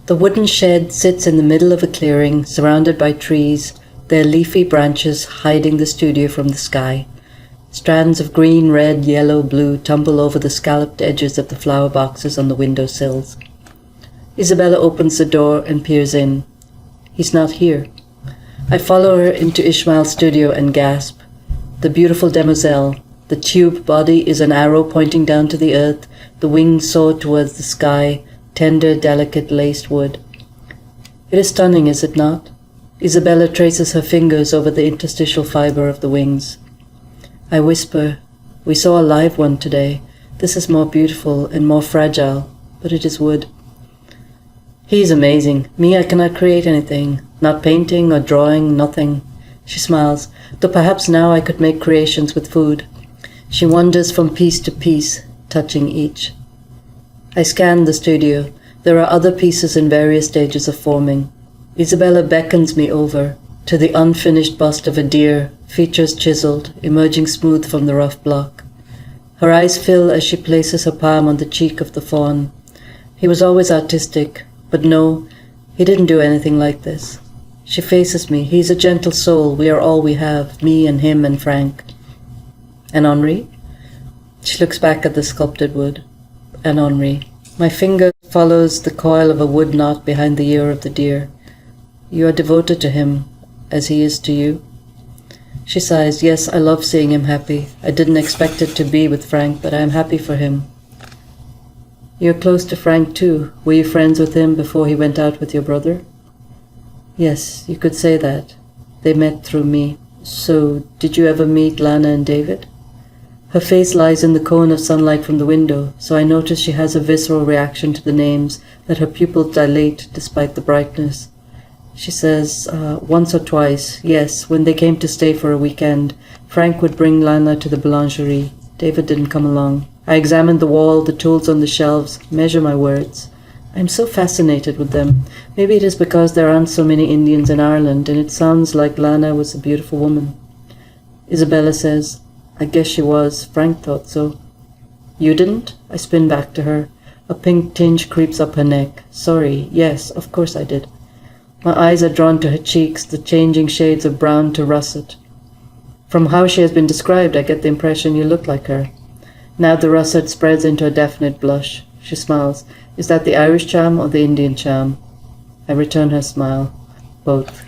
The wooden shed sits in the middle of a clearing, surrounded by trees, their leafy branches hiding the studio from the sky. Strands of green, red, yellow, blue tumble over the scalloped edges of the flower boxes on the window sills. Isabella opens the door and peers in. He's not here. I follow her into Ismail's studio and gasp. The beautiful demoiselle. The tube body is an arrow pointing down to the earth, the wings soar towards the sky, tender, delicate, laced wood. It is stunning, is it not? Isabella traces her fingers over the interstitial fibre of the wings. I whisper, we saw a live one today. This is more beautiful and more fragile, but it is wood. He is amazing. Me, I cannot create anything. Not painting or drawing, nothing. She smiles, though perhaps now I could make creations with food. She wanders from piece to piece, touching each. I scan the studio. There are other pieces in various stages of forming. Isabella beckons me over to the unfinished bust of a deer, features chiseled, emerging smooth from the rough block. Her eyes fill as she places her palm on the cheek of the fawn. He was always artistic, but no, he didn't do anything like this. She faces me. He's a gentle soul. We are all we have, me and him and Frank. And Henri? She looks back at the sculpted wood. And Henri. My finger follows the coil of a wood knot behind the ear of the deer. You are devoted to him, as he is to you? She sighs. Yes, I love seeing him happy. I didn't expect it to be with Frank, but I am happy for him. You're close to Frank too. Were you friends with him before he went out with your brother? Yes, you could say that. They met through me. So, did you ever meet Lana and David? Her face lies in the cone of sunlight from the window, so I notice she has a visceral reaction to the names, that her pupils dilate despite the brightness. She says, once or twice, yes, when they came to stay for a weekend. Frank would bring Lana to the boulangerie. David didn't come along. I examine the wall, the tools on the shelves, measure my words. I'm so fascinated with them. Maybe it is because there aren't so many Indians in Ireland, and it sounds like Lana was a beautiful woman. Isabella says, I guess she was. Frank thought so. You didn't? I spin back to her. A pink tinge creeps up her neck. Sorry, yes, of course I did. My eyes are drawn to her cheeks, the changing shades of brown to russet. From how she has been described, I get the impression you look like her. Now the russet spreads into a definite blush. She smiles. Is that the Irish charm or the Indian charm? I return her smile. Both.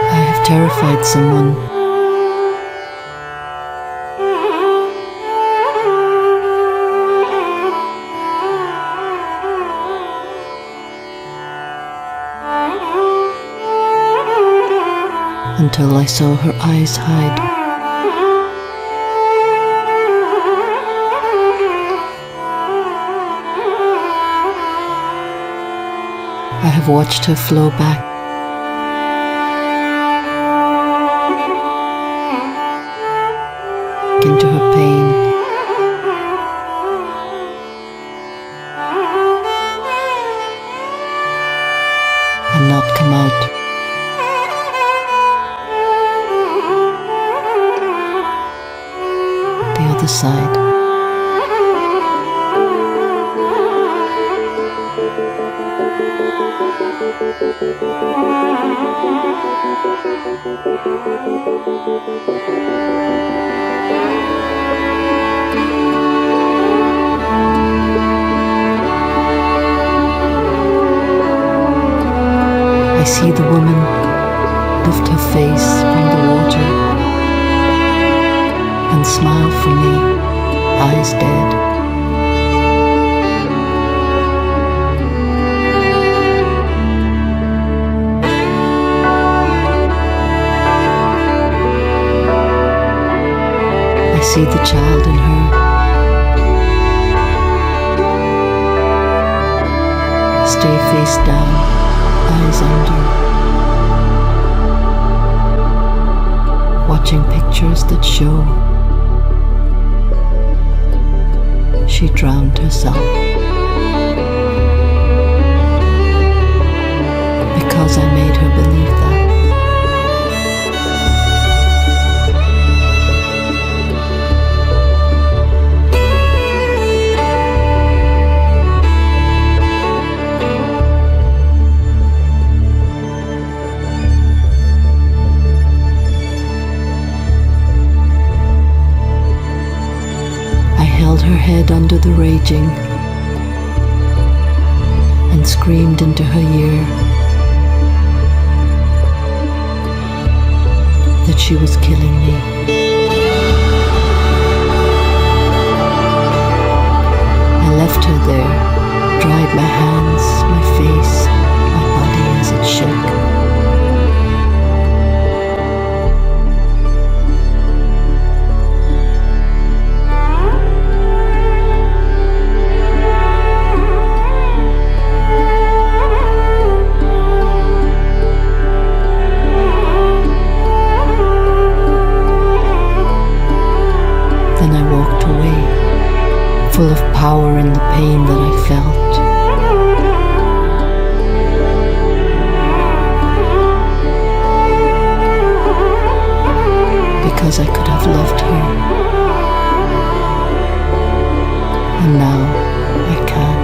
I have terrified someone. Until I saw her eyes hide. I have watched her flow back. Into her pain. And not come out. The side. I see the woman lift her face from the water and smile for me, eyes dead. I see the child in her. Stay face down, eyes under. Watching pictures that show. She drowned herself. held her head under the raging and screamed into her ear that she was killing me. I left her there, dried my hands, my face, my body as it shook. Full of power in the pain that I felt. Because I could have loved her. And now I can't.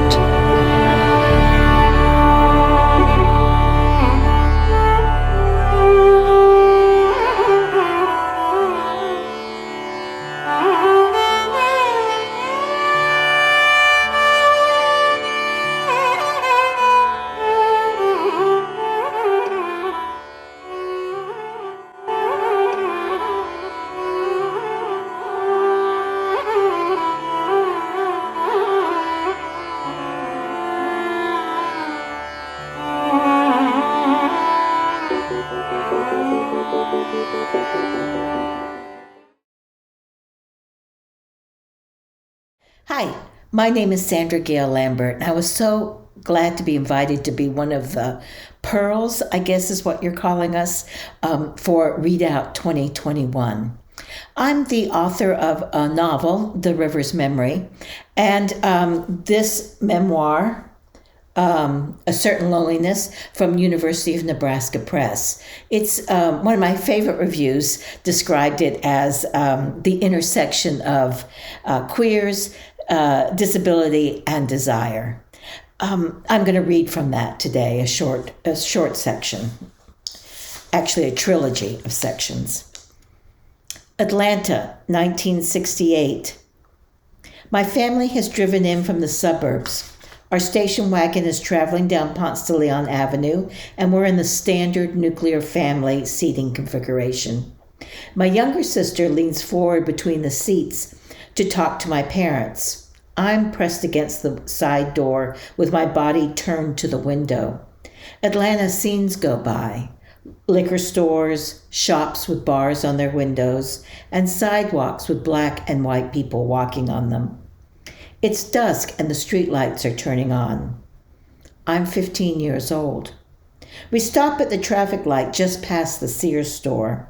Hi, my name is Sandra Gail Lambert, and I was so glad to be invited to be one of the pearls, I guess is what you're calling us, for Readout 2021. I'm the author of a novel, The River's Memory, and this memoir, A Certain Loneliness, from University of Nebraska Press. It's one of my favorite reviews described it as the intersection of queers, disability, and desire. I'm going to read from that today, a short section, actually a trilogy of sections. Atlanta, 1968. My family has driven in from the suburbs. Our station wagon is traveling down Ponce de Leon Avenue, and we're in the standard nuclear family seating configuration. My younger sister leans forward between the seats to talk to my parents. I'm pressed against the side door with my body turned to the window. Atlanta scenes go by. Liquor stores, shops with bars on their windows, and sidewalks with black and white people walking on them. It's dusk and the streetlights are turning on. I'm 15 years old. We stop at the traffic light just past the Sears store.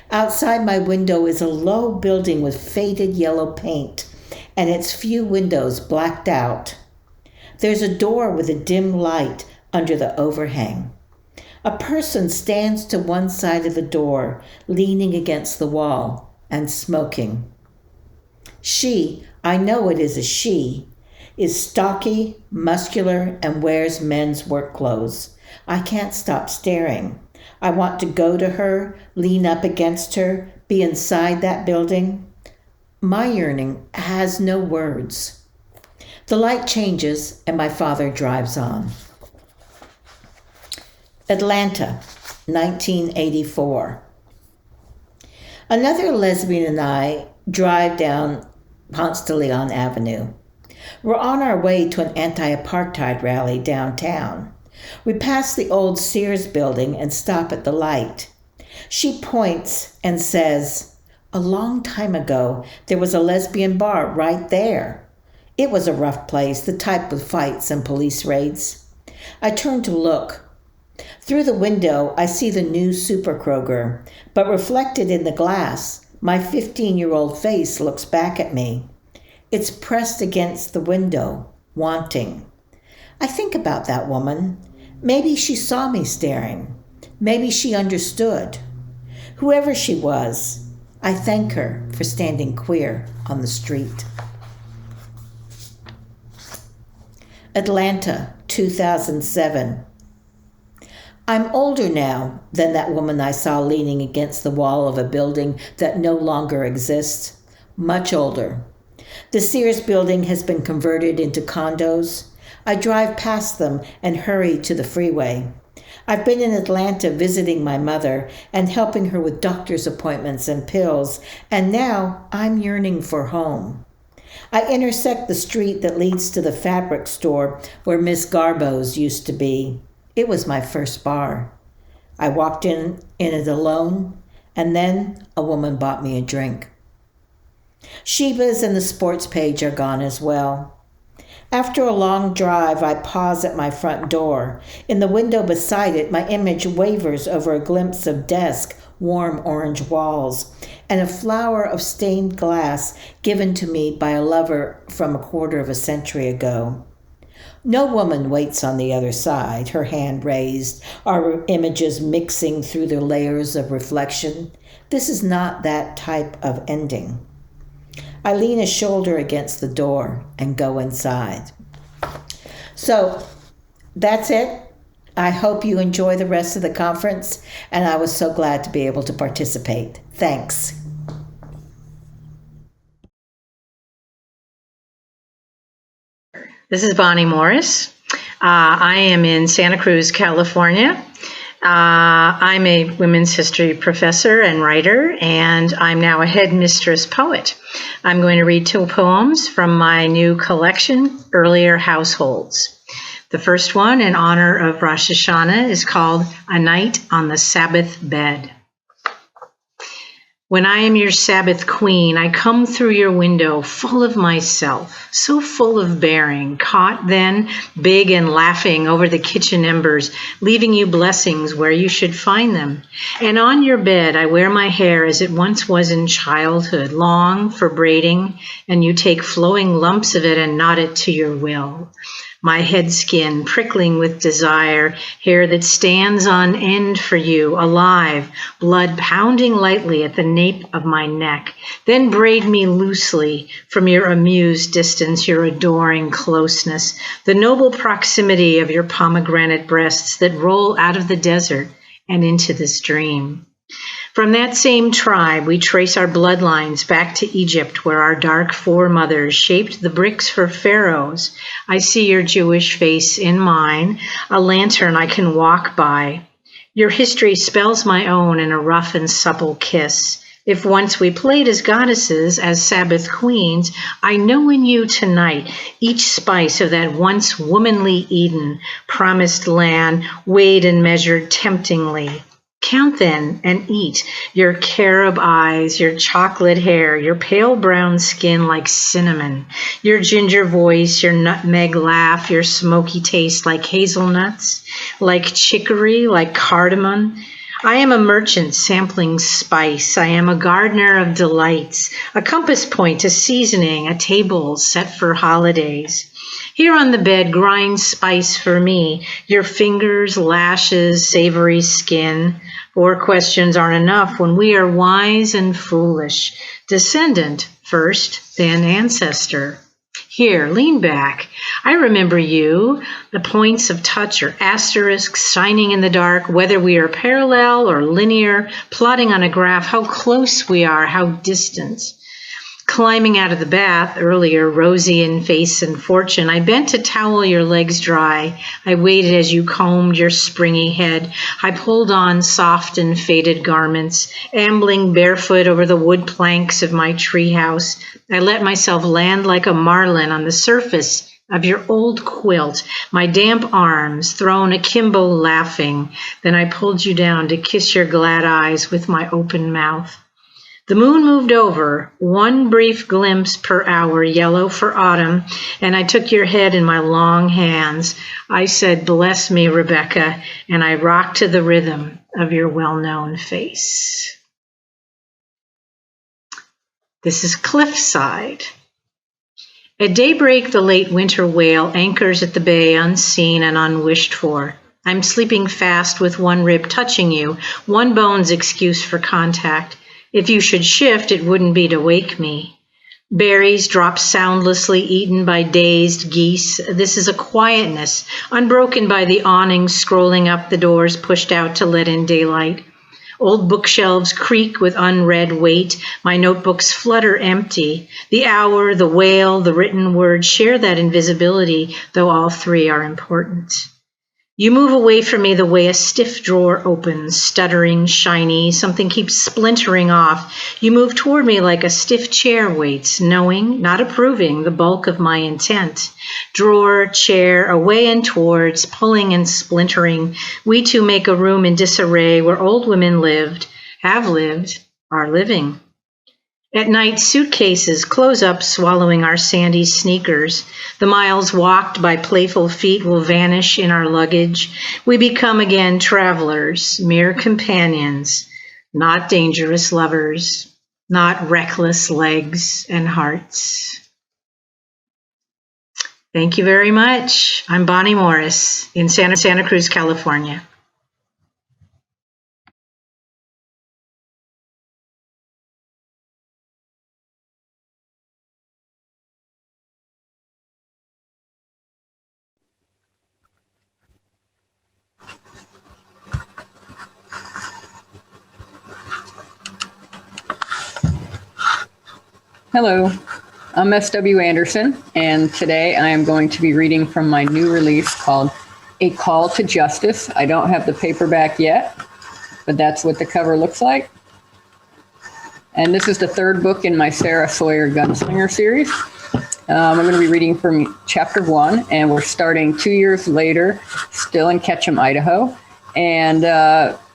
Outside my window is a low building with faded yellow paint, and its few windows blacked out. There's a door with a dim light under the overhang. A person stands to one side of the door, leaning against the wall and smoking. She, I know it is a she, is stocky, muscular, and wears men's work clothes. I can't stop staring. I want to go to her, lean up against her, be inside that building. My yearning has no words. The light changes and my father drives on. Atlanta, 1984. Another lesbian and I drive down Ponce de Leon Avenue. We're on our way to an anti-apartheid rally downtown. We pass the old Sears building and stop at the light. She points and says, "A long time ago, there was a lesbian bar right there. It was a rough place, the type with fights and police raids." I turn to look. Through the window, I see the new Super Kroger, but reflected in the glass, my 15-year-old face looks back at me. It's pressed against the window, wanting. I think about that woman. Maybe she saw me staring. Maybe she understood. Whoever she was, I thank her for standing queer on the street. Atlanta, 2007. I'm older now than that woman I saw leaning against the wall of a building that no longer exists. Much older. The Sears building has been converted into condos. I drive past them and hurry to the freeway. I've been in Atlanta visiting my mother and helping her with doctor's appointments and pills, and now I'm yearning for home. I intersect the street that leads to the fabric store where Miss Garbo's used to be. It was my first bar. I walked in it alone, and then a woman bought me a drink. Sheba's and the sports page are gone as well. After a long drive, I pause at my front door. In the window beside it, my image wavers over a glimpse of desk, warm orange walls, and a flower of stained glass given to me by a lover from a quarter of a century ago. No woman waits on the other side, her hand raised, our images mixing through their layers of reflection. This is not that type of ending. I lean a shoulder against the door and go inside. So that's it. I hope you enjoy the rest of the conference, and I was so glad to be able to participate. Thanks. This is Bonnie Morris. I am in Santa Cruz, California. I'm a women's history professor and writer, and I'm now a headmistress poet. I'm going to read 2 poems from my new collection, Earlier Households. The first one, in honor of Rosh Hashanah, is called A Night on the Sabbath Bed. When I am your Sabbath queen, I come through your window full of myself, so full of bearing, caught then, big and laughing over the kitchen embers, leaving you blessings where you should find them. And on your bed, I wear my hair as it once was in childhood, long for braiding, and you take flowing lumps of it and knot it to your will. My head skin prickling with desire, hair that stands on end for you, alive, blood pounding lightly at the nape of my neck. Then braid me loosely from your amused distance, your adoring closeness, the noble proximity of your pomegranate breasts that roll out of the desert and into this dream. From that same tribe, we trace our bloodlines back to Egypt, where our dark foremothers shaped the bricks for pharaohs. I see your Jewish face in mine, a lantern I can walk by. Your history spells my own in a rough and supple kiss. If once we played as goddesses, as Sabbath queens, I know in you tonight each spice of that once womanly Eden, promised land, weighed and measured temptingly. Count then and eat your carob eyes, your chocolate hair, your pale brown skin like cinnamon, your ginger voice, your nutmeg laugh, your smoky taste like hazelnuts, like chicory, like cardamom. I am a merchant sampling spice. I am a gardener of delights, a compass point, a seasoning, a table set for holidays. Here on the bed, grind spice for me, your fingers, lashes, savory skin. 4 questions aren't enough when we are wise and foolish. Descendant first, then ancestor. Here, lean back. I remember you. The points of touch are asterisks shining in the dark, whether we are parallel or linear, plotting on a graph how close we are, how distant. Climbing out of the bath earlier, rosy in face and fortune, I bent to towel your legs dry. I waited as you combed your springy head. I pulled on soft and faded garments, ambling barefoot over the wood planks of my treehouse. I let myself land like a marlin on the surface of your old quilt, my damp arms thrown akimbo laughing. Then I pulled you down to kiss your glad eyes with my open mouth. The moon moved over, 1 brief glimpse per hour, yellow for autumn, and I took your head in my long hands. I said, "Bless me, Rebecca," and I rocked to the rhythm of your well-known face. This is Cliffside. At daybreak, the late winter whale anchors at the bay, unseen and unwished for. I'm sleeping fast with 1 rib touching you, 1 bone's excuse for contact. If you should shift, it wouldn't be to wake me. Berries drop soundlessly, eaten by dazed geese. This is a quietness, unbroken by the awnings scrolling up the doors pushed out to let in daylight. Old bookshelves creak with unread weight. My notebooks flutter empty. The hour, the wail, the written word share that invisibility, though all three are important. You move away from me the way a stiff drawer opens, stuttering, shiny, something keeps splintering off. You move toward me like a stiff chair waits, knowing, not approving, the bulk of my intent. Drawer, chair, away and towards, pulling and splintering. We two make a room in disarray where old women lived, have lived, are living. At night, suitcases close up, swallowing our sandy sneakers. The miles walked by playful feet will vanish in our luggage. We become again travelers, mere companions, not dangerous lovers, not reckless legs and hearts. Thank you very much. I'm Bonnie Morris in Santa Cruz, California. Hello, I'm S.W. Andersen, and today I am going to be reading from my new release called A Call to Justice. I don't have the paperback yet, but that's what the cover looks like. And this is the third book in my Sarah Sawyer Gunslinger series. I'm going to be reading from chapter 1, and we're starting 2 years later, still in Ketchum, Idaho. And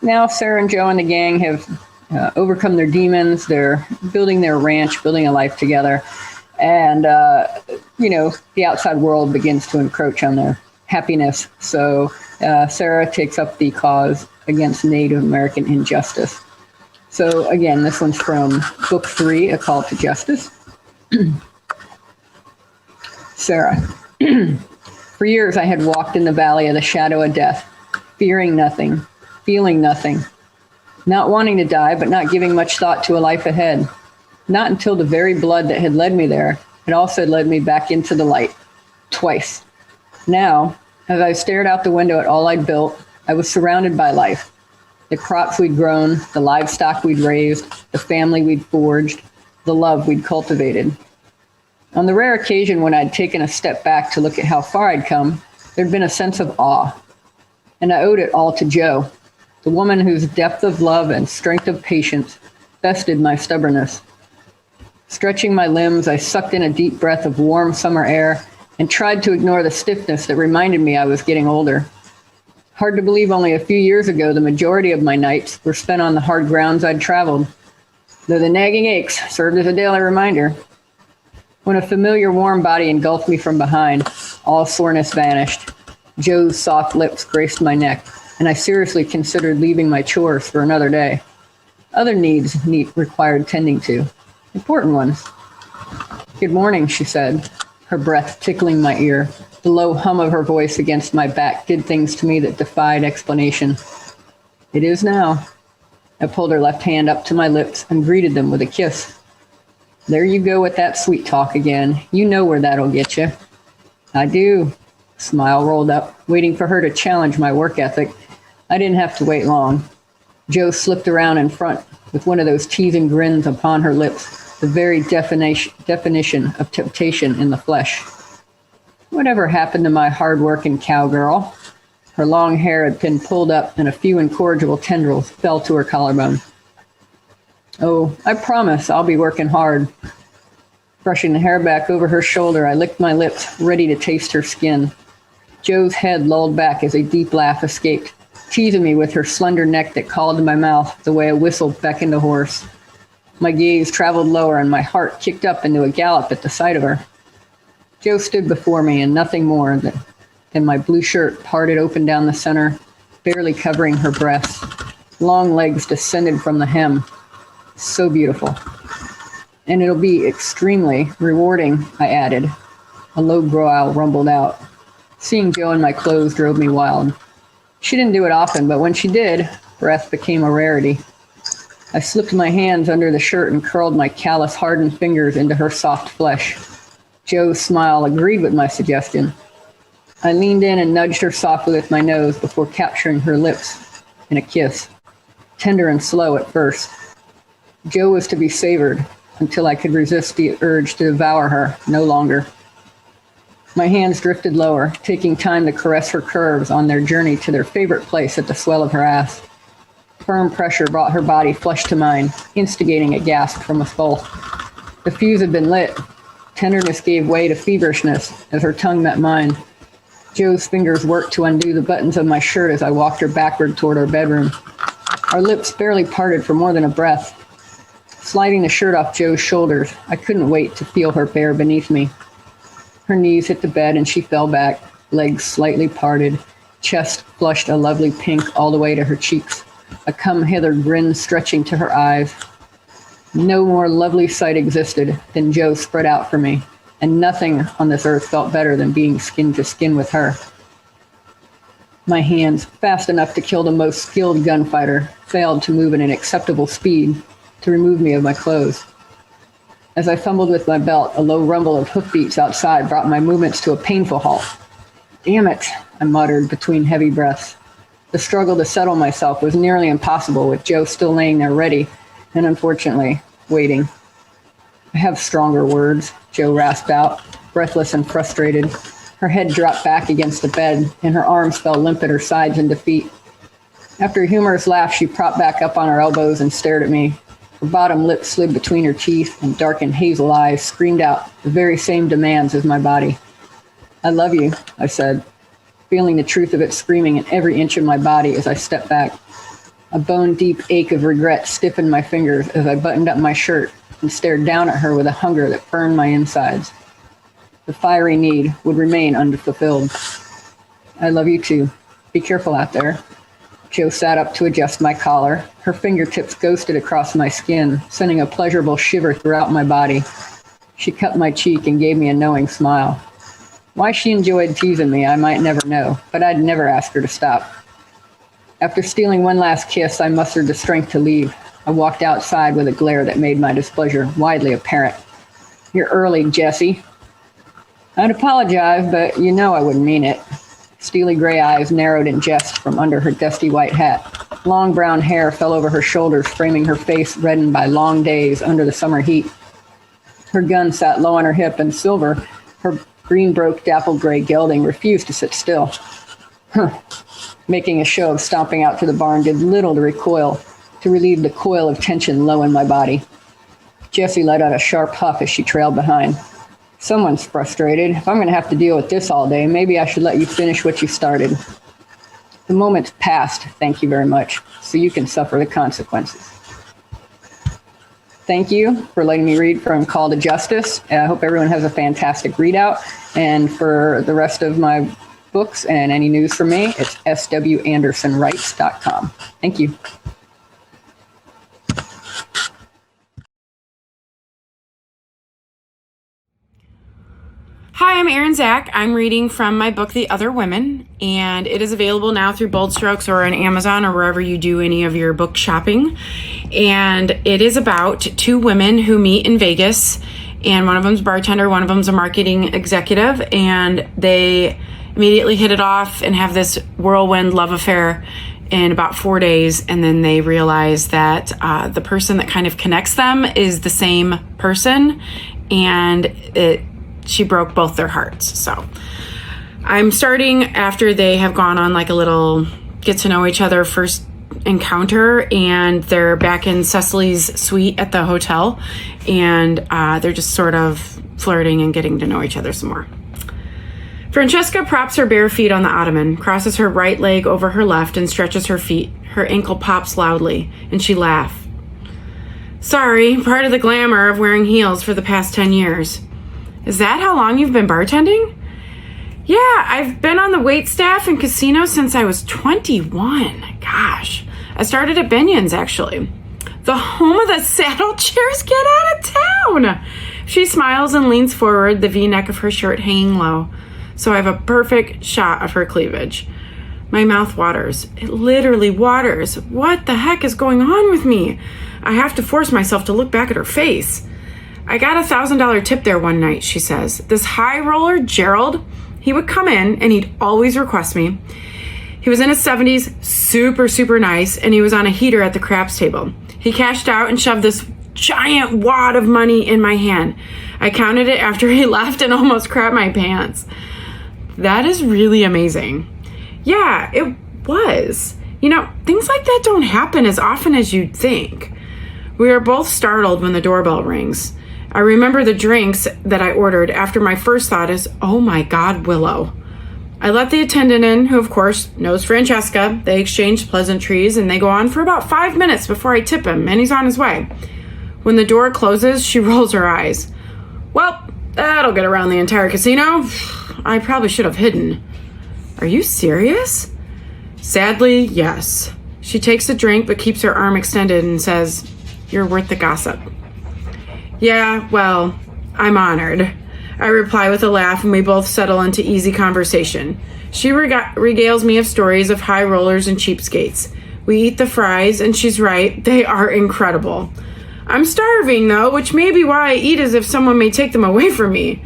now Sarah and Joe and the gang have overcome their demons. They're building their ranch, building a life together. And, the outside world begins to encroach on their happiness. So Sarah takes up the cause against Native American injustice. So again, this one's from book 3, A Call to Justice. Sarah. For years I had walked in the valley of the shadow of death, fearing nothing, feeling nothing. Not wanting to die, but not giving much thought to a life ahead. Not until the very blood that had led me there had also led me back into the light. Twice. Now, as I stared out the window at all I'd built, I was surrounded by life. The crops we'd grown, the livestock we'd raised, the family we'd forged, the love we'd cultivated. On the rare occasion when I'd taken a step back to look at how far I'd come, there'd been a sense of awe. And I owed it all to Jo, the woman whose depth of love and strength of patience bested my stubbornness. Stretching my limbs, I sucked in a deep breath of warm summer air and tried to ignore the stiffness that reminded me I was getting older. Hard to believe only a few years ago, the majority of my nights were spent on the hard grounds I'd traveled, though the nagging aches served as a daily reminder. When a familiar warm body engulfed me from behind, all soreness vanished. Jo's soft lips graced my neck, and I seriously considered leaving my chores for another day. Other needs required tending to, important ones. Good morning, she said, her breath tickling my ear. The low hum of her voice against my back did things to me that defied explanation. It is now. I pulled her left hand up to my lips and greeted them with a kiss. There you go with that sweet talk again. You know where that'll get you. I do. Smile rolled up, waiting for her to challenge my work ethic. I didn't have to wait long. Jo slipped around in front with one of those teasing grins upon her lips, the very definition of temptation in the flesh. Whatever happened to my hard-working cowgirl? Her long hair had been pulled up and a few incorrigible tendrils fell to her collarbone. Oh, I promise I'll be working hard. Brushing the hair back over her shoulder, I licked my lips, ready to taste her skin. Jo's head lolled back as a deep laugh escaped, teasing me with her slender neck that called to my mouth the way a whistle beckoned a horse. My gaze traveled lower and my heart kicked up into a gallop at the sight of her. Jo stood before me and nothing more than my blue shirt parted open down the center, barely covering her breasts. Long legs descended from the hem. So beautiful. And it'll be extremely rewarding, I added. A low growl rumbled out. Seeing Jo in my clothes drove me wild. She didn't do it often, but when she did, breath became a rarity. I slipped my hands under the shirt and curled my callous, hardened fingers into her soft flesh. Jo's smile agreed with my suggestion. I leaned in and nudged her softly with my nose before capturing her lips in a kiss. tender and slow at first. Joe was to be savored until I could resist the urge to devour her no longer. My hands drifted lower, taking time to caress her curves on their journey to their favorite place at the swell of her ass. Firm pressure brought her body flush to mine, instigating a gasp from us both. The fuse had been lit. Tenderness gave way to feverishness as her tongue met mine. Joe's fingers worked to undo the buttons of my shirt as I walked her backward toward our bedroom. Our lips barely parted for more than a breath. Sliding the shirt off Joe's shoulders, I couldn't wait to feel her bare beneath me. Her knees hit the bed and she fell back, legs slightly parted, chest flushed a lovely pink all the way to her cheeks, a come-hither grin stretching to her eyes. No more lovely sight existed than Joe spread out for me, and nothing on this earth felt better than being skin to skin with her. My hands, fast enough to kill the most skilled gunfighter, failed to move at an acceptable speed to remove me of my clothes. As I fumbled with my belt, a low rumble of hoofbeats outside brought my movements to a painful halt. "Damn it," I muttered between heavy breaths. The struggle to settle myself was nearly impossible with Joe still laying there ready and, unfortunately, waiting. "I have stronger words," Joe rasped out, breathless and frustrated. Her head dropped back against the bed, and her arms fell limp at her sides in defeat. After a humorous laugh, she propped back up on her elbows and stared at me. Her bottom lip slid between her teeth, and darkened hazel eyes screamed out the very same demands as my body. "I love you," I said, feeling the truth of it screaming in every inch of my body as I stepped back. A bone-deep ache of regret stiffened my fingers as I buttoned up my shirt and stared down at her with a hunger that burned my insides. The fiery need would remain unfulfilled. "I love you too. Be careful out there." Joe sat up to adjust my collar. Her fingertips ghosted across my skin, sending a pleasurable shiver throughout my body. She cut my cheek and gave me a knowing smile. Why she enjoyed teasing me, I might never know, but I'd never ask her to stop. After stealing one last kiss, I mustered the strength to leave. I walked outside with a glare that made my displeasure widely apparent. "You're early, Jessie." "I'd apologize, but you know I wouldn't mean it." Steely gray eyes narrowed in jest from under her dusty white hat. Long brown hair fell over her shoulders, framing her face reddened by long days under the summer heat. Her gun sat low on her hip, and Silver, her green-broke dapple gray gelding, refused to sit still. Making a show of stomping out to the barn did little to relieve the coil of tension low in my body. Jessie let out a sharp huff as she trailed behind. "Someone's frustrated. If I'm going to have to deal with this all day, maybe I should let you finish what you started." "The moment's past, thank you very much, so you can suffer the consequences." Thank you for letting me read from Call to Justice. I hope everyone has a fantastic readout. And for the rest of my books and any news from me, it's swandersonwrites.com. Thank you. Hi, I'm Erin Zach. I'm reading from my book, The Other Women, and it is available now through Bold Strokes or on Amazon or wherever you do any of your book shopping. And it is about two women who meet in Vegas, and one of them's a bartender, one of them's a marketing executive, and they immediately hit it off and have this whirlwind love affair in about 4 days, and then they realize that the person that kind of connects them is the same person, and she broke both their hearts. So I'm starting after they have gone on like a little get to know each other first encounter, and they're back in Cecily's suite at the hotel, and they're just sort of flirting and getting to know each other some more. Francesca props her bare feet on the ottoman, crosses her right leg over her left, and stretches her feet. Her ankle pops loudly, and she laughs. "Sorry, part of the glamour of wearing heels for the past 10 years. Is that how long you've been bartending?" "Yeah, I've been on the wait staff in casinos since I was 21. Gosh, I started at Binion's, actually. The home of the saddle chairs. Get out of town." She smiles and leans forward, the V-neck of her shirt hanging low, so I have a perfect shot of her cleavage. My mouth waters. It literally waters. What the heck is going on with me? I have to force myself to look back at her face. "I got a $1,000 tip there one night," she says. "This high roller, Gerald, he would come in and he'd always request me. He He was in his 70s, super, super nice, and he was on a heater at the craps table. He cashed out and shoved this giant wad of money in my hand. I counted it after he left and almost crapped my pants. That is really amazing. Yeah, it was. You know, things like that don't happen as often as you'd think. We were both startled when the doorbell rings. I remember the drinks that I ordered after my first thought is, oh my God, Willow. I let the attendant in, who of course knows Francesca. They exchange pleasantries and they go on for about 5 minutes before I tip him and he's on his way. When the door closes, she rolls her eyes. Well, that'll get around the entire casino. I probably should have hidden. Are you serious? Sadly, yes. She takes a drink but keeps her arm extended and says, you're worth the gossip. Yeah, well, I'm honored. I reply with a laugh and we both settle into easy conversation. She regales me of stories of high rollers and cheapskates. We eat the fries and she's right, they are incredible. I'm starving though, which may be why I eat as if someone may take them away from me.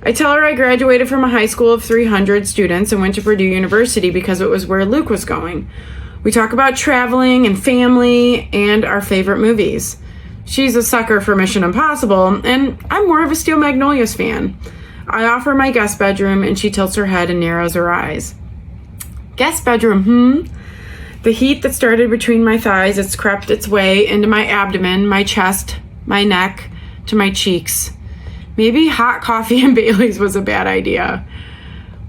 I tell her I graduated from a high school of 300 students and went to Purdue University because it was where Luke was going. We talk about traveling and family and our favorite movies. She's a sucker for Mission Impossible, and I'm more of a Steel Magnolias fan. I offer my guest bedroom, and she tilts her head and narrows her eyes. Guest bedroom, The heat that started between my thighs, it's crept its way into my abdomen, my chest, my neck, to my cheeks. Maybe hot coffee and Bailey's was a bad idea.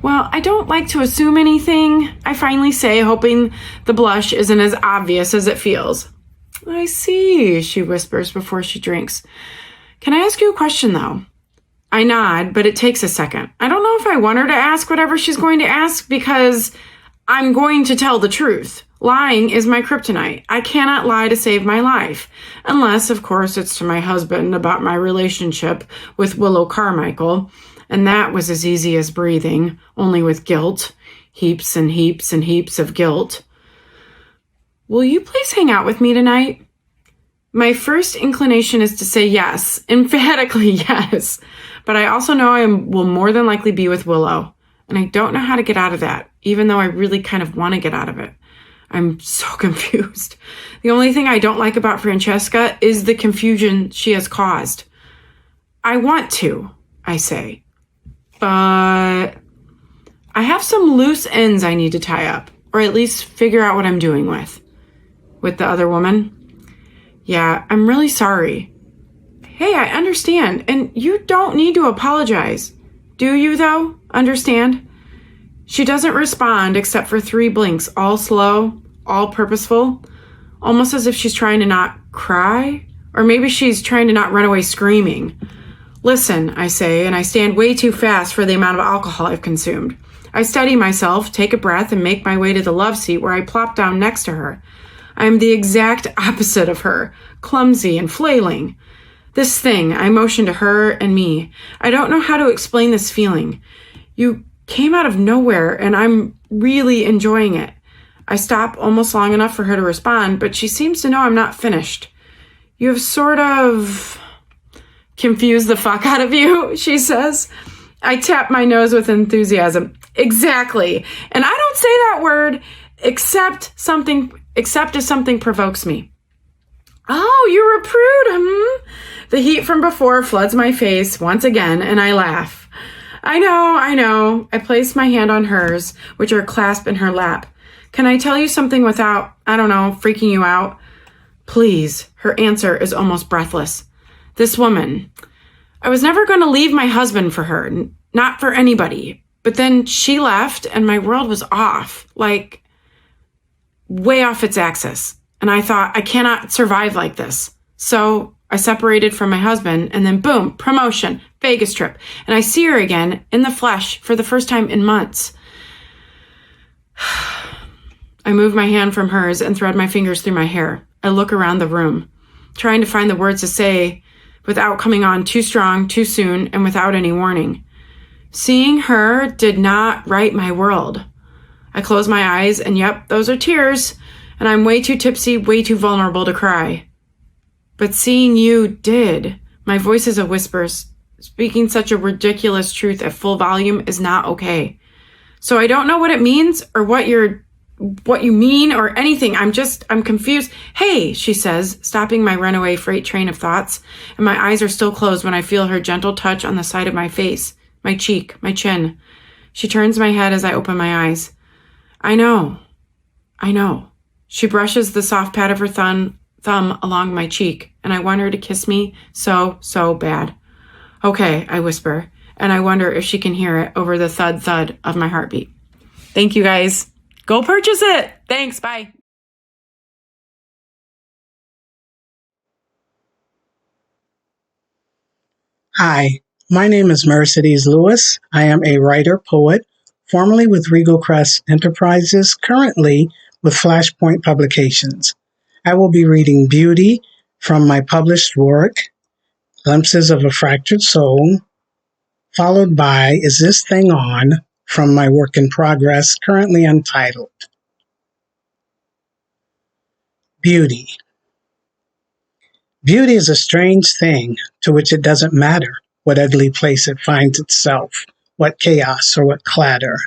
Well, I don't like to assume anything, I finally say, hoping the blush isn't as obvious as it feels. I see, she whispers before she drinks. Can I ask you a question, though? I nod, but it takes a second. I don't know if I want her to ask whatever she's going to ask because I'm going to tell the truth. Lying is my kryptonite. I cannot lie to save my life. Unless, of course, it's to my husband about my relationship with Willow Carmichael. And that was as easy as breathing, only with guilt. Heaps and heaps and heaps of guilt. Will you please hang out with me tonight? My first inclination is to say yes, emphatically yes. But I also know I will more than likely be with Willow. And I don't know how to get out of that, even though I really kind of want to get out of it. I'm so confused. The only thing I don't like about Francesca is the confusion she has caused. I want to, I say. But I have some loose ends I need to tie up, or at least figure out what I'm doing with. With the other woman? Yeah, I'm really sorry. Hey, I understand, and you don't need to apologize. Do you, though? Understand? She doesn't respond except for 3 blinks, all slow, all purposeful, almost as if she's trying to not cry, or maybe she's trying to not run away screaming. Listen, I say, and I stand way too fast for the amount of alcohol I've consumed. I steady myself, take a breath, and make my way to the love seat where I plop down next to her. I am the exact opposite of her, clumsy and flailing. This thing, I motion to her and me. I don't know how to explain this feeling. You came out of nowhere, and I'm really enjoying it. I stop almost long enough for her to respond, but she seems to know I'm not finished. You have sort of confused the fuck out of you, she says. I tap my nose with enthusiasm. Exactly. And I don't say that word except if something provokes me. Oh, you're a prude, The heat from before floods my face once again, and I laugh. I know. I place my hand on hers, which are clasped in her lap. Can I tell you something without, freaking you out? Please. Her answer is almost breathless. This woman. I was never going to leave my husband for her, not for anybody. But then she left, and my world was off, like way off its axis. And I thought, I cannot survive like this. So I separated from my husband, and then boom, promotion, Vegas trip. And I see her again in the flesh for the first time in months. I move my hand from hers and thread my fingers through my hair. I look around the room, trying to find the words to say without coming on too strong, too soon, and without any warning. Seeing her did not right my world. I close my eyes, and yep, those are tears, and I'm way too tipsy, way too vulnerable to cry. But seeing you did. My voice is a whisper. Speaking such a ridiculous truth at full volume is not okay. So I don't know what it means or what you're what you mean or anything. I'm confused. Hey, she says, stopping my runaway freight train of thoughts, and my eyes are still closed when I feel her gentle touch on the side of my face, my cheek, my chin. She turns my head as I open my eyes. I know. She brushes the soft pad of her thumb along my cheek, and I want her to kiss me so bad. Okay, I whisper, and I wonder if she can hear it over the thud of my heartbeat. Thank you, guys. Go purchase it. Thanks. Bye. Hi, my name is Mercedes Lewis. I am a writer-poet, formerly with Regal Crest Enterprises, currently with Flashpoint Publications. I will be reading Beauty from my published work, Glimpses of a Fractured Soul, followed by Is This Thing On? From my work in progress, currently untitled. Beauty. Beauty is a strange thing to which it doesn't matter what ugly place it finds itself, what chaos or what clatter.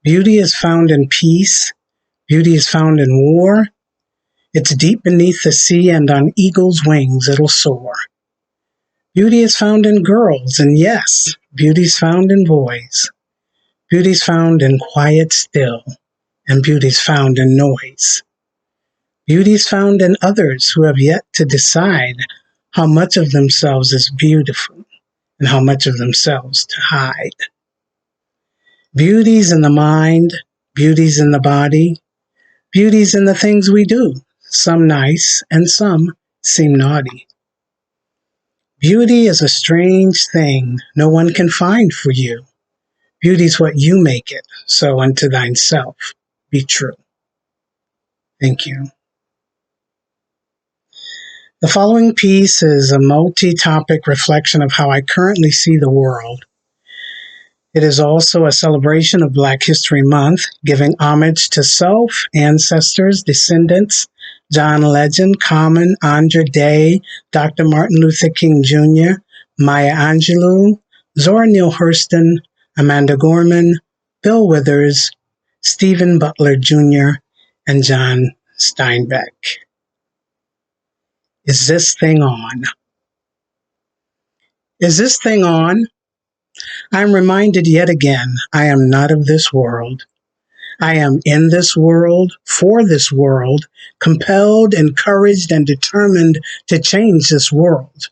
Beauty is found in peace. Beauty is found in war. It's deep beneath the sea, and on eagle's wings it'll soar. Beauty is found in girls, and yes, beauty's found in boys. Beauty's found in quiet still, and beauty's found in noise. Beauty's found in others who have yet to decide how much of themselves is beautiful and how much of themselves to hide. Beauty's in the mind, beauty's in the body, beauty's in the things we do, some nice and some seem naughty. Beauty is a strange thing no one can find for you. Beauty's what you make it, so unto thyself be true. Thank you. The following piece is a multi-topic reflection of how I currently see the world. It is also a celebration of Black History Month, giving homage to self, ancestors, descendants, John Legend, Common, Andra Day, Dr. Martin Luther King Jr., Maya Angelou, Zora Neale Hurston, Amanda Gorman, Bill Withers, Stephen Butler Jr., and John Steinbeck. Is this thing on? Is this thing on? I'm reminded yet again, I am not of this world. I am in this world, for this world, compelled, encouraged, and determined to change this world.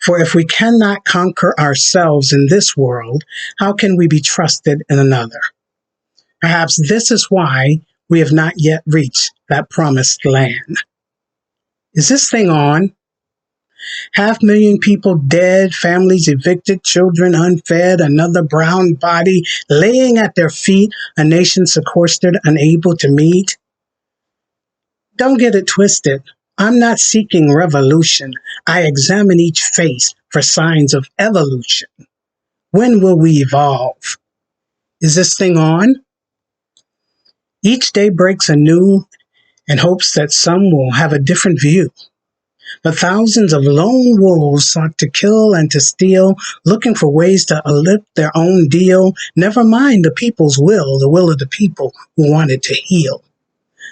For if we cannot conquer ourselves in this world, how can we be trusted in another? Perhaps this is why we have not yet reached that promised land. Is this thing on? 500,000 people dead, families evicted, children unfed, another brown body laying at their feet, a nation sequestered, unable to meet. Don't get it twisted. I'm not seeking revolution. I examine each face for signs of evolution. When will we evolve? Is this thing on? Each day breaks anew in hopes that some will have a different view. But thousands of lone wolves sought to kill and to steal, looking for ways to lift their own deal. Never mind the people's will, the will of the people who wanted to heal.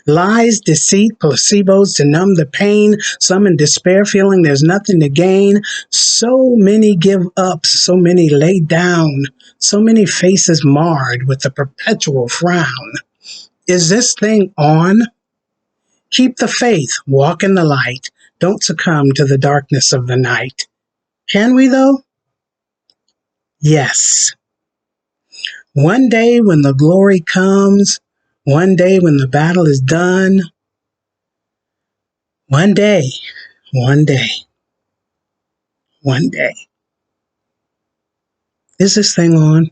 Lies, deceit, placebos to numb the pain, some in despair feeling there's nothing to gain. So many give up, so many lay down, so many faces marred with a perpetual frown. Is this thing on? Keep the faith, walk in the light. Don't succumb to the darkness of the night. Can we, though? Yes. One day when the glory comes, one day when the battle is done, one day, one day, one day. Is this thing on?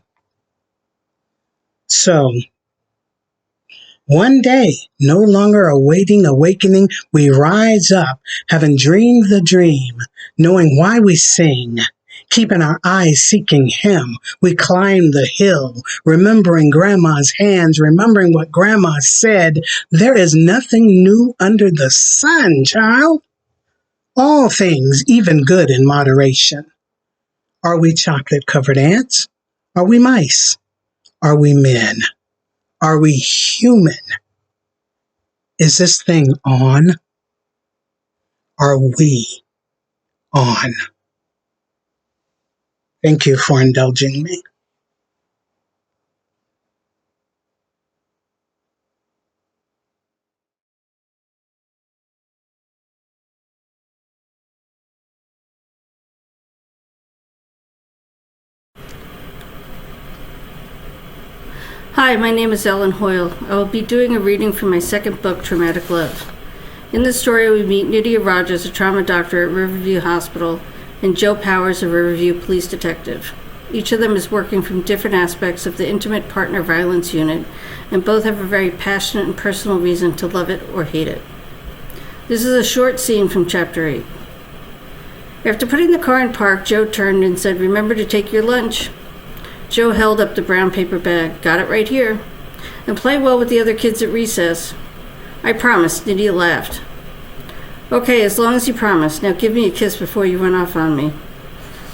So, one day, no longer awaiting awakening, we rise up, having dreamed the dream, knowing why we sing, keeping our eyes seeking Him. We climb the hill, remembering Grandma's hands, remembering what Grandma said. There is nothing new under the sun, child. All things, even good in moderation. Are we chocolate-covered ants? Are we mice? Are we men? Are we human? Is this thing on? Are we on? Thank you for indulging me. Hi, my name is Ellen Hoil. I will be doing a reading from my second book, Traumatic Love. In this story, we meet Nydia Rogers, a trauma doctor at Riverview Hospital, and Joe Powers, a Riverview police detective. Each of them is working from different aspects of the Intimate Partner Violence Unit, and both have a very passionate and personal reason to love it or hate it. This is a short scene from Chapter 8. After putting the car in park, Joe turned and said, "Remember to take your lunch." Joe held up the brown paper bag. "Got it right here. And play well with the other kids at recess." "I promise," Nydia laughed. "Okay, as long as you promise. Now give me a kiss before you run off on me."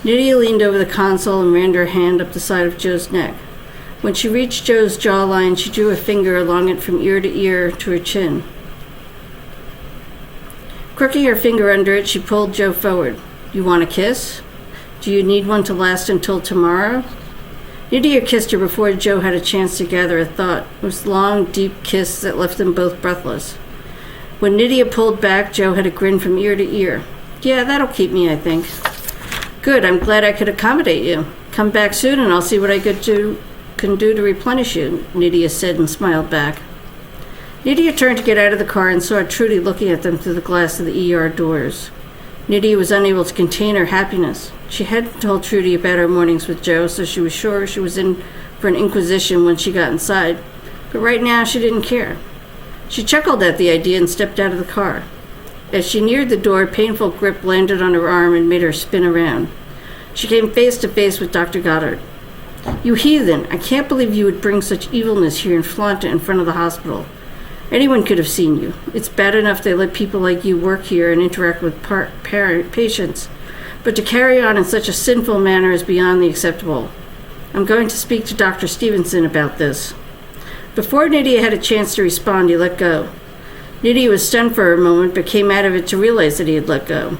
Nydia leaned over the console and ran her hand up the side of Joe's neck. When she reached Joe's jawline, she drew a finger along it from ear to ear to her chin. Crooking her finger under it, she pulled Joe forward. "You want a kiss? Do you need one to last until tomorrow?" Nydia kissed her before Joe had a chance to gather a thought. It was a long, deep kiss that left them both breathless. When Nydia pulled back, Joe had a grin from ear to ear. "Yeah, that'll keep me, I think." "Good, I'm glad I could accommodate you. Come back soon and I'll see what I can do to replenish you," Nydia said and smiled back. Nydia turned to get out of the car and saw Trudy looking at them through the glass of the ER doors. Nydia was unable to contain her happiness. She hadn't told Trudy about her mornings with Joe, so she was sure she was in for an inquisition when she got inside. But right now, she didn't care. She chuckled at the idea and stepped out of the car. As she neared the door, a painful grip landed on her arm and made her spin around. She came face to face with Dr. Goddard. "You heathen! I can't believe you would bring such evilness here and flaunt it in front of the hospital. Anyone could have seen you. It's bad enough they let people like you work here and interact with patients, but to carry on in such a sinful manner is beyond the acceptable. I'm going to speak to Dr. Stevenson about this." Before Nydia had a chance to respond, he let go. Nydia was stunned for a moment, but came out of it to realize that he had let go.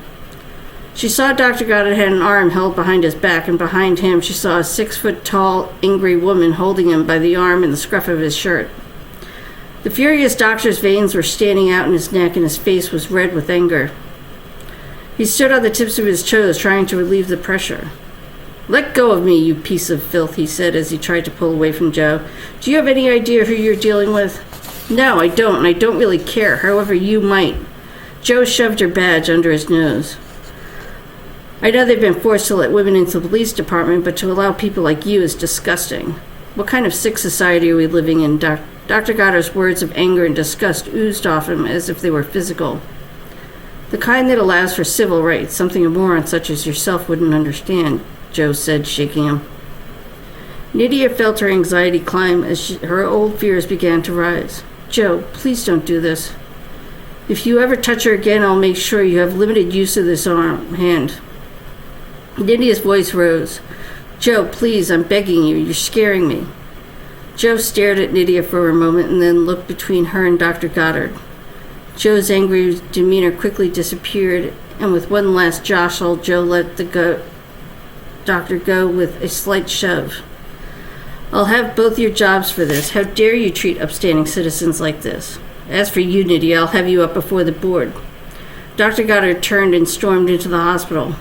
She saw Dr. Goddard had an arm held behind his back, and behind him she saw a 6-foot-tall, angry woman holding him by the arm and the scruff of his shirt. The furious doctor's veins were standing out in his neck, and his face was red with anger. He stood on the tips of his toes, trying to relieve the pressure. "Let go of me, you piece of filth," he said as he tried to pull away from Joe. "Do you have any idea who you're dealing with?" "No, I don't, and I don't really care. However, you might." Joe shoved her badge under his nose. "I know they've been forced to let women into the police department, but to allow people like you is disgusting. What kind of sick society are we living in?" Dr. Goddard's words of anger and disgust oozed off him as if they were physical. "The kind that allows for civil rights, something a moron such as yourself wouldn't understand," Joe said, shaking him. Nydia felt her anxiety climb as her old fears began to rise. "Joe, please don't do this. If you ever touch her again, I'll make sure you have limited use of this hand." Nydia's voice rose. "Joe, please, I'm begging you. You're scaring me." Joe stared at Nydia for a moment and then looked between her and Dr. Goddard. Joe's angry demeanor quickly disappeared, and with one last jostle, Joe let the doctor go with a slight shove. "I'll have both your jobs for this. How dare you treat upstanding citizens like this? As for you, Nydia, I'll have you up before the board." Dr. Goddard turned and stormed into the hospital.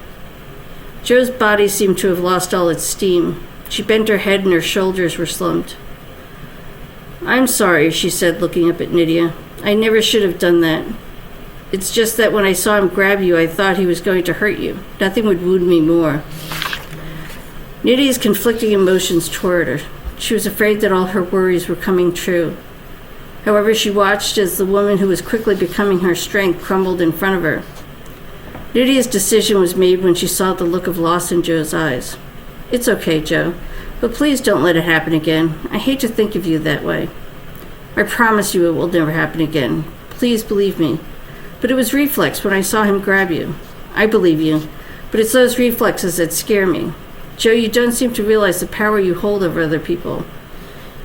Joe's body seemed to have lost all its steam. She bent her head and her shoulders were slumped. "I'm sorry," she said, looking up at Nydia. "I never should have done that. It's just that when I saw him grab you, I thought he was going to hurt you. Nothing would wound me more." Nydia's conflicting emotions toward her. She was afraid that all her worries were coming true. However, she watched as the woman who was quickly becoming her strength crumbled in front of her. Nydia's decision was made when she saw the look of loss in Joe's eyes. "It's okay, Joe, but please don't let it happen again. I hate to think of you that way. I promise you it will never happen again. Please believe me. But it was reflex when I saw him grab you. I believe you, but it's those reflexes that scare me. Joe, you don't seem to realize the power you hold over other people.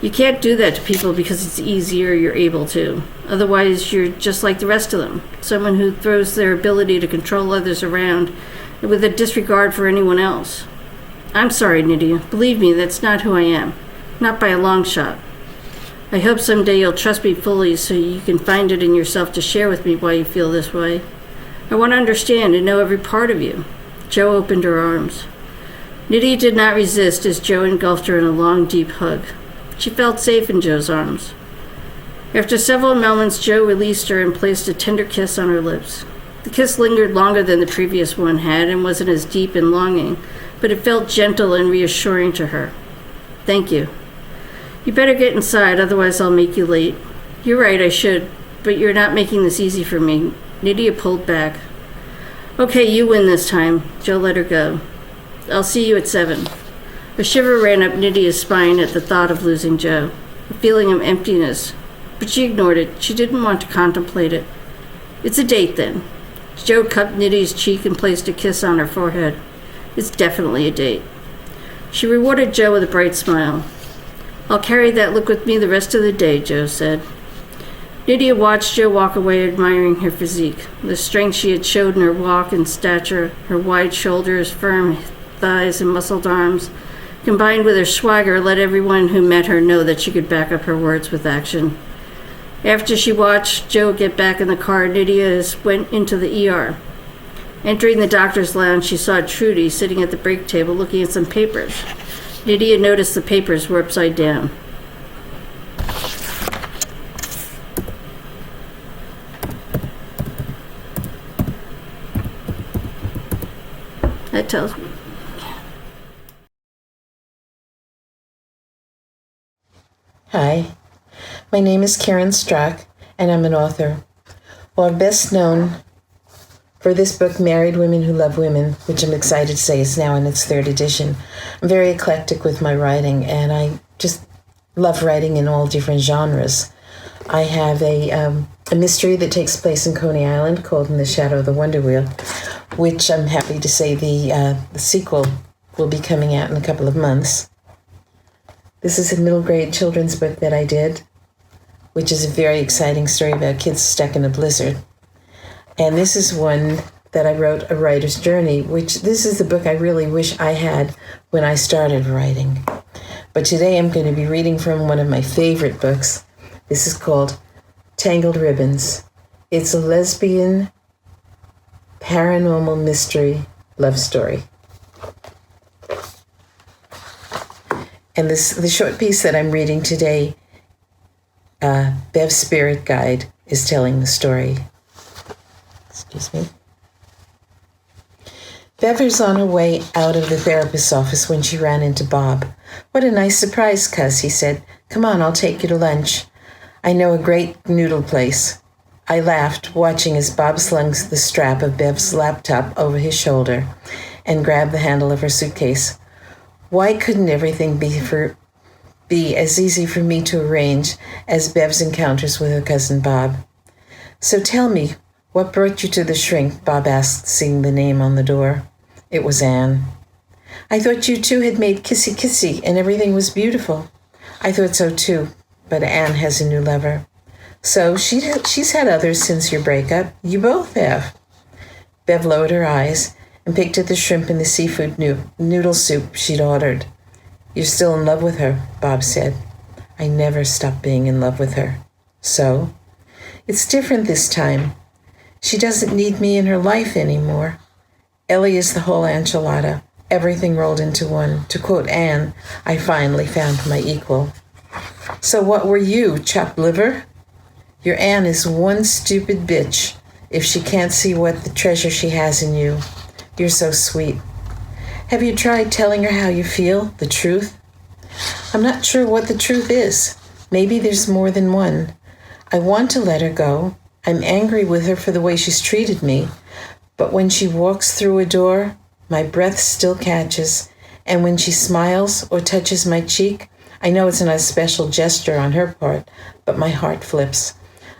You can't do that to people because it's easy or you're able to. Otherwise, you're just like the rest of them. Someone who throws their ability to control others around with a disregard for anyone else. I'm sorry, Nydia. Believe me, that's not who I am. Not by a long shot. I hope someday you'll trust me fully so you can find it in yourself to share with me why you feel this way. I want to understand and know every part of you. Jo opened her arms. Nydia did not resist as Jo engulfed her in a long, deep hug. She felt safe in Jo's arms. After several moments, Jo released her and placed a tender kiss on her lips. The kiss lingered longer than the previous one had and wasn't as deep and longing, but it felt gentle and reassuring to her. Thank you. You better get inside, otherwise I'll make you late. You're right, I should, but you're not making this easy for me. Nydia pulled back. Okay, you win this time. Jo let her go. I'll see you at 7. A shiver ran up Nydia's spine at the thought of losing Jo, a feeling of emptiness, but she ignored it. She didn't want to contemplate it. It's a date, then. Jo cupped Nydia's cheek and placed a kiss on her forehead. It's definitely a date. She rewarded Jo with a bright smile. I'll carry that look with me the rest of the day, Jo said. Nydia watched Jo walk away, admiring her physique, the strength she had showed in her walk and stature, her wide shoulders, firm thighs, and muscled arms, combined with her swagger, let everyone who met her know that she could back up her words with action. After she watched Jo get back in the car, Nydia went into the ER. Entering the doctor's lounge, she saw Trudy sitting at the break table looking at some papers. Nydia noticed the papers were upside down. That tells me. Hi, my name is Carren Strock, and I'm an author. Well, I'm best known for this book, Married Women Who Love Women, which I'm excited to say is now in its 3rd edition. I'm very eclectic with my writing, and I just love writing in all different genres. I have a mystery that takes place in Coney Island called In the Shadow of the Wonder Wheel, which I'm happy to say the sequel will be coming out in a couple of months. This is a middle grade children's book that I did, which is a very exciting story about kids stuck in a blizzard. And this is one that I wrote, A Writer's Journey, which this is the book I really wish I had when I started writing. But today I'm going to be reading from one of my favorite books. This is called Tangled Ribbons. It's a lesbian paranormal mystery love story. And the short piece that I'm reading today, Bev's Spirit Guide, is telling the story. Excuse me. Bev was on her way out of the therapist's office when she ran into Bob. What a nice surprise, Cuz, he said. Come on, I'll take you to lunch. I know a great noodle place. I laughed, watching as Bob slung the strap of Bev's laptop over his shoulder and grabbed the handle of her suitcase. Why couldn't everything be as easy for me to arrange as Bev's encounters with her cousin Bob? So tell me, what brought you to the shrink? Bob asked, seeing the name on the door. It was Anne. I thought you two had made kissy-kissy and everything was beautiful. I thought so too, but Anne has a new lover. So she's had others since your breakup. You both have. Bev lowered her eyes and picked at the shrimp and the seafood noodle soup she'd ordered. You're still in love with her, Bob said. I never stopped being in love with her. So? It's different this time. She doesn't need me in her life anymore. Ellie is the whole enchilada, everything rolled into one. To quote Anne, I finally found my equal. So what were you, chopped liver? Your Anne is one stupid bitch if she can't see what the treasure she has in you. You're so sweet. Have you tried telling her how you feel, the truth? I'm not sure what the truth is. Maybe there's more than one. I want to let her go. I'm angry with her for the way she's treated me. But when she walks through a door, my breath still catches. And when she smiles or touches my cheek, I know it's not a special gesture on her part, but my heart flips.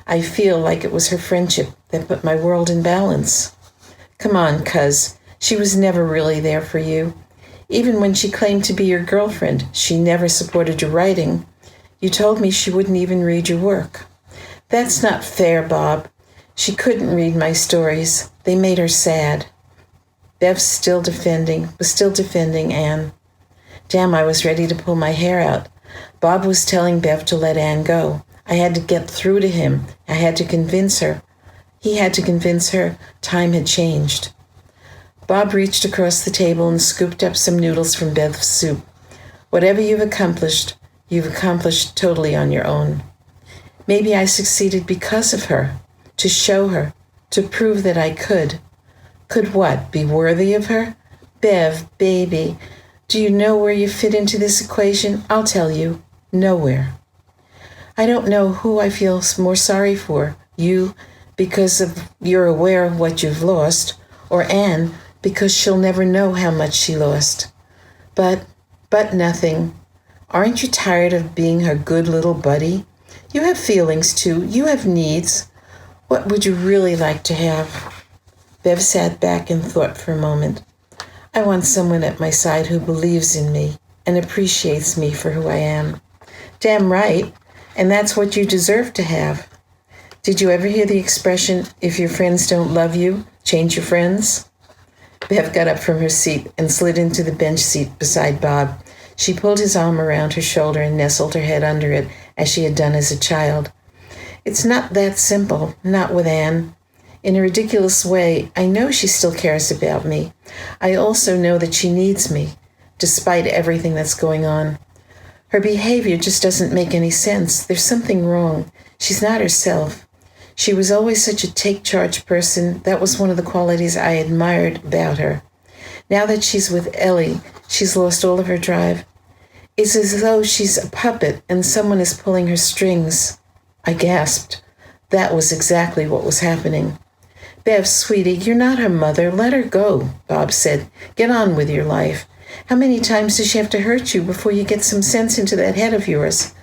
I feel like it was her friendship that put my world in balance. Come on, cuz. She was never really there for you. Even when she claimed to be your girlfriend, she never supported your writing. You told me she wouldn't even read your work. That's not fair, Bob. She couldn't read my stories. They made her sad. Bev was still defending Anne. Damn, I was ready to pull my hair out. Bob was telling Bev to let Anne go. I had to get through to him. I had to convince her. He had to convince her time had changed. Bob reached across the table and scooped up some noodles from Bev's soup. Whatever you've accomplished totally on your own. Maybe I succeeded because of her, to show her, to prove that I could. Could what? Be worthy of her? Bev, baby, do you know where you fit into this equation? I'll tell you, nowhere. I don't know who I feel more sorry for, you, because you're aware of what you've lost, or Anne, because she'll never know how much she lost. But nothing. Aren't you tired of being her good little buddy? You have feelings too. You have needs. What would you really like to have? Bev sat back and thought for a moment. I want someone at my side who believes in me and appreciates me for who I am. Damn right. And that's what you deserve to have. Did you ever hear the expression, if your friends don't love you, change your friends? Bev got up from her seat and slid into the bench seat beside Bob. She pulled his arm around her shoulder and nestled her head under it, as she had done as a child. It's not that simple, not with Anne. In a ridiculous way, I know she still cares about me. I also know that she needs me, despite everything that's going on. Her behavior just doesn't make any sense. There's something wrong. She's not herself. She was always such a take-charge person. That was one of the qualities I admired about her. Now that she's with Ellie, she's lost all of her drive. It's as though she's a puppet and someone is pulling her strings. I gasped. That was exactly what was happening. Bev, sweetie, you're not her mother. Let her go, Bob said. Get on with your life. How many times does she have to hurt you before you get some sense into that head of yours?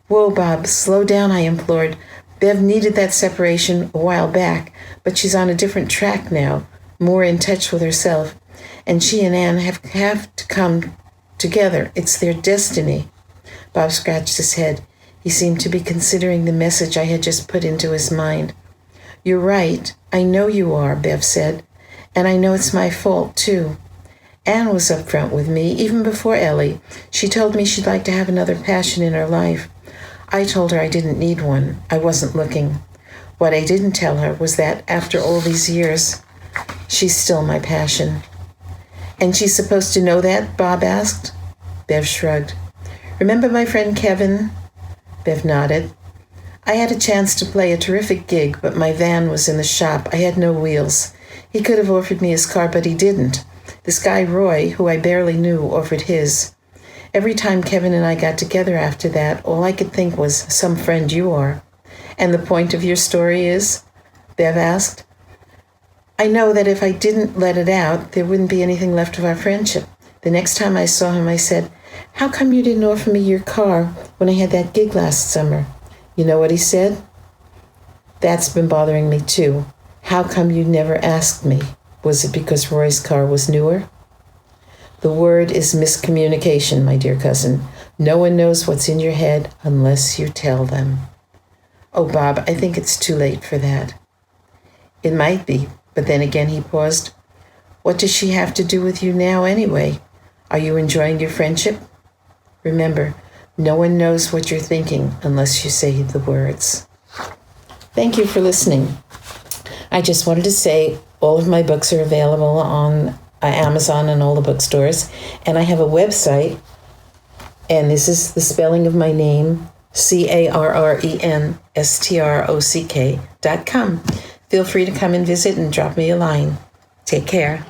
Whoa, Bob, slow down, I implored. Bev needed that separation a while back, but she's on a different track now, more in touch with herself. And she and Anne have to come together. It's their destiny. Bob scratched his head. He seemed to be considering the message I had just put into his mind. You're right. I know you are, Bev said. And I know it's my fault, too. Anne was up front with me, even before Ellie. She told me she'd like to have another passion in her life. I told her I didn't need one. I wasn't looking. What I didn't tell her was that, after all these years, she's still my passion. And she's supposed to know that? Bob asked. Bev shrugged. Remember my friend Kevin? Bev nodded. I had a chance to play a terrific gig, but my van was in the shop. I had no wheels. He could have offered me his car, but he didn't. This guy, Roy, who I barely knew, offered his. Every time Kevin and I got together after that, all I could think was, some friend you are. And the point of your story is? Bev asked. I know that if I didn't let it out, there wouldn't be anything left of our friendship. The next time I saw him, I said, how come you didn't offer me your car when I had that gig last summer? You know what he said? That's been bothering me too. How come you never asked me? Was it because Roy's car was newer? The word is miscommunication, my dear cousin. No one knows what's in your head unless you tell them. Oh, Bob, I think it's too late for that. It might be, but then again he paused. What does she have to do with you now anyway? Are you enjoying your friendship? Remember, no one knows what you're thinking unless you say the words. Thank you for listening. I just wanted to say all of my books are available on Amazon and all the bookstores. And I have a website, and this is the spelling of my name, CarrenStrock.com. Feel free to come and visit and drop me a line. Take care.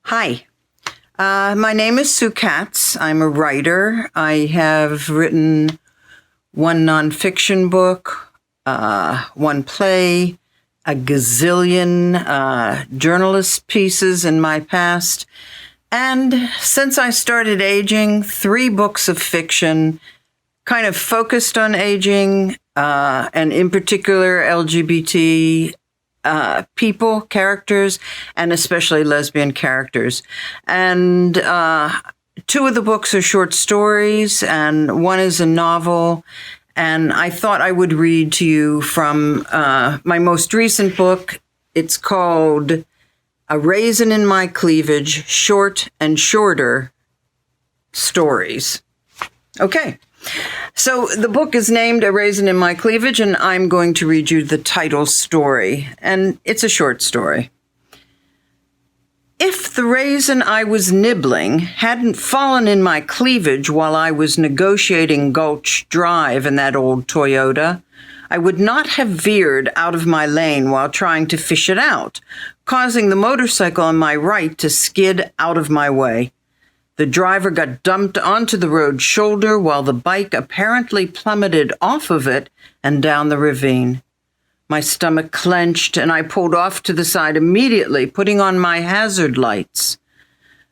Hi, my name is Sue Katz. I'm a writer. I have written one nonfiction book, one play, a gazillion journalist pieces in my past. And since I started aging, 3 books of fiction kind of focused on aging, and in particular LGBT people, characters, and especially lesbian characters. And two of the books are short stories, and one is a novel. And I thought I would read to you from my most recent book. It's called A Raisin in My Cleavage, Short and Shorter Stories. Okay, so the book is named A Raisin in My Cleavage, and I'm going to read you the title story. And it's a short story. If the raisin I was nibbling hadn't fallen in my cleavage while I was negotiating Gulch Drive in that old Toyota, I would not have veered out of my lane while trying to fish it out, causing the motorcycle on my right to skid out of my way. The driver got dumped onto the road shoulder while the bike apparently plummeted off of it and down the ravine. My stomach clenched, and I pulled off to the side immediately, putting on my hazard lights.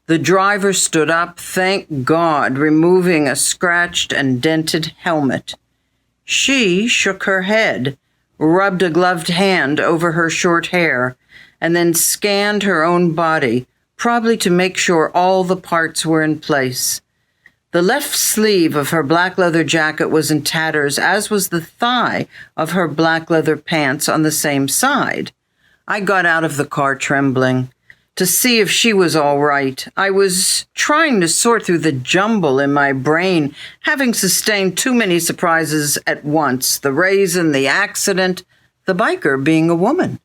The driver stood up, thank God, removing a scratched and dented helmet. She shook her head, rubbed a gloved hand over her short hair, and then scanned her own body, probably to make sure all the parts were in place. The left sleeve of her black leather jacket was in tatters, as was the thigh of her black leather pants on the same side. I got out of the car trembling to see if she was all right. I was trying to sort through the jumble in my brain, having sustained too many surprises at once, the raisin, the accident, the biker being a woman.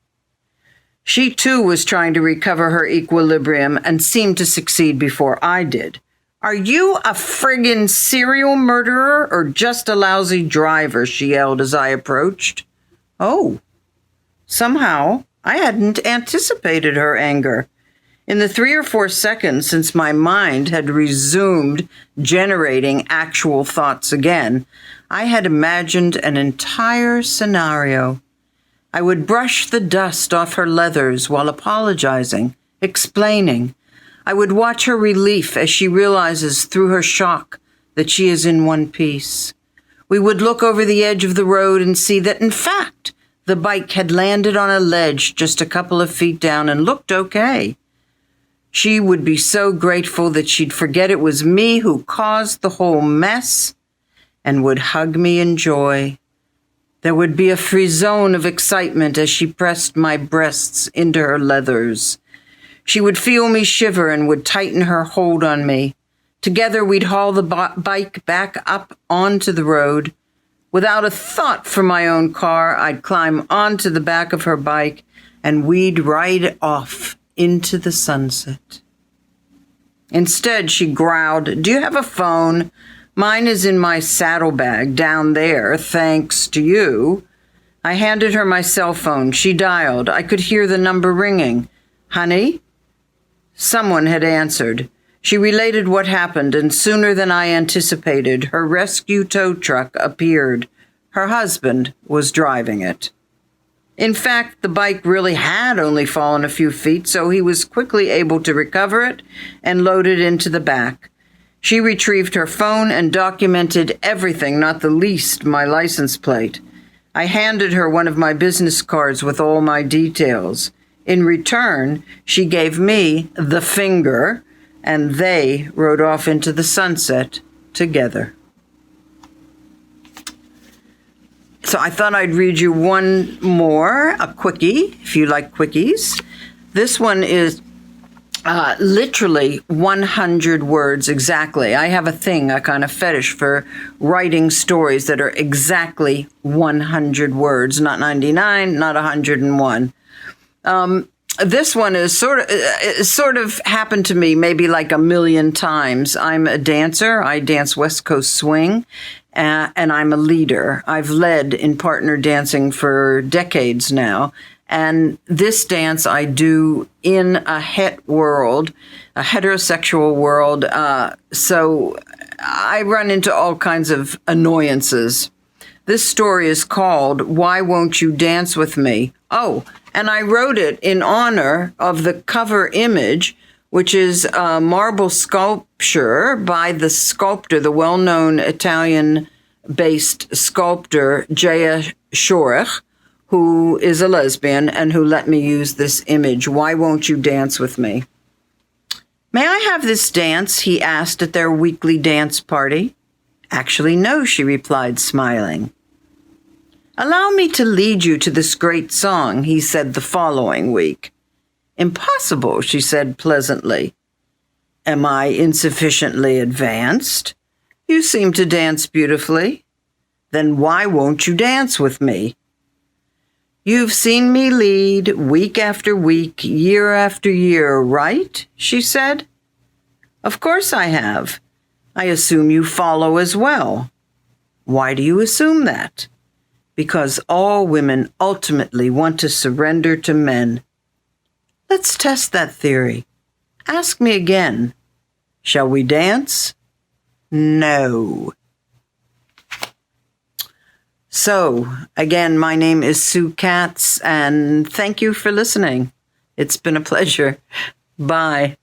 She, too, was trying to recover her equilibrium and seemed to succeed before I did. Are you a friggin' serial murderer or just a lousy driver? She yelled as I approached. Oh, somehow I hadn't anticipated her anger. In the 3 or 4 seconds since my mind had resumed generating actual thoughts again, I had imagined an entire scenario. I would brush the dust off her leathers while apologizing, explaining. I would watch her relief as she realizes through her shock that she is in one piece. We would look over the edge of the road and see that, in fact, the bike had landed on a ledge just a couple of feet down and looked okay. She would be so grateful that she'd forget it was me who caused the whole mess and would hug me in joy. There would be a frisson of excitement as she pressed my breasts into her leathers. She would feel me shiver and would tighten her hold on me. Together, we'd haul the bike back up onto the road. Without a thought for my own car, I'd climb onto the back of her bike and we'd ride off into the sunset. Instead, she growled, "Do you have a phone? Mine is in my saddlebag down there, thanks to you." I handed her my cell phone. She dialed. I could hear the number ringing. "Honey?" Someone had answered. She related what happened, and sooner than I anticipated, her rescue tow truck appeared. Her husband was driving it. In fact, the bike really had only fallen a few feet, so he was quickly able to recover it and load it into the back. She retrieved her phone and documented everything, not the least my license plate. I handed her one of my business cards with all my details. In return, she gave me the finger, and they rode off into the sunset together. So I thought I'd read you one more, a quickie, if you like quickies. This one is literally 100 words exactly. I have a thing, a kind of fetish for writing stories that are exactly 100 words, not 99, not 101. This one is sort of happened to me maybe like a million times. I'm a dancer. I dance West Coast swing, and I'm a leader. I've led in partner dancing for decades now. And this dance I do in a world, a heterosexual world. So I run into all kinds of annoyances. This story is called Why Won't You Dance With Me? Oh, and I wrote it in honor of the cover image, which is a marble sculpture by the sculptor, the well-known Italian-based sculptor, Jaya Shorich, who is a lesbian and who let me use this image. Why won't you dance with me? May I have this dance?" he asked at their weekly dance party. "Actually, no," she replied, smiling. "Allow me to lead you to this great song," he said the following week. "Impossible," she said pleasantly. "Am I insufficiently advanced? You seem to dance beautifully. Then why won't you dance with me?" "You've seen me lead week after week, year after year, right?" she said. "Of course I have. I assume you follow as well." "Why do you assume that?" "Because all women ultimately want to surrender to men." "Let's test that theory. Ask me again. Shall we dance?" "No." So, again, my name is Sue Katz, and thank you for listening. It's been a pleasure. Bye.